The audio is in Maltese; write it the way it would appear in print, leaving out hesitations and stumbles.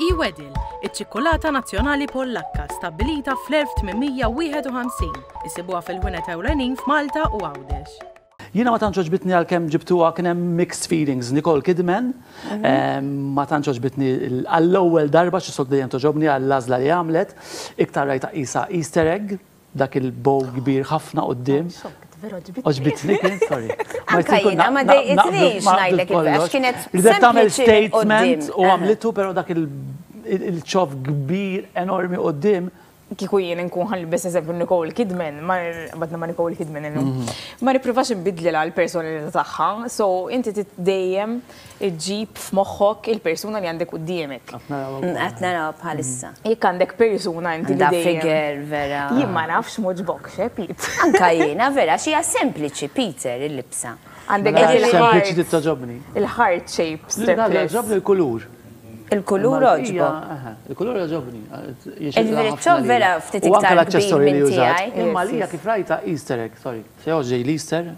Wedil, iċ-ċikkolata nazzjonali Pollakka stabbilita fl-1851. Isibuha fil-ħwienet ewlenin f'Malta u Għawdex. Jiena ma tantx oġbitni għalkemm ġibtuha kien hemm mixed feelings. Nicole Kidman ma tantx oġbitni għall-ewwel darba xi sok dejjem toġobni għall-għażla li għamlet. Iktar rajta qisha Easter egg, dak il-bow kbir ħafna quddiem. Oġbitni kien, sorry. Anka jiena ma dejqitniex ngħidlek il-vex, kienet Ridet tagħmel statement u għamlitu però dak il-ċof kbir enormi quddiem. Kiku jien nkun ħalbes eżempju Nicole Kidman, badna ma Nicole Kidman ma nippruvax nbidlilha l-personalità tagħha, so inti dejjem iġġib f'moħħok il-persuna li għandek quddiemek. Qed naraw bħalissa. Jekk għandek persuna inti li dejjem. Figure vera. Jien ma nafx m'oġbokx, Pete. Anka jiena vera xi hija sempliċi Peter il-libsa. Għandek sempliċi tittoġobni. Il-heart shape strapless. Ġobni l-kulur. Il-kulur oġbo. Il-kulur oġobni. Il-ċov vera ftit iktar kbir minn tiegħi. Imma li kif rajta Easter egg, sorry. Se oġġej l-Easter.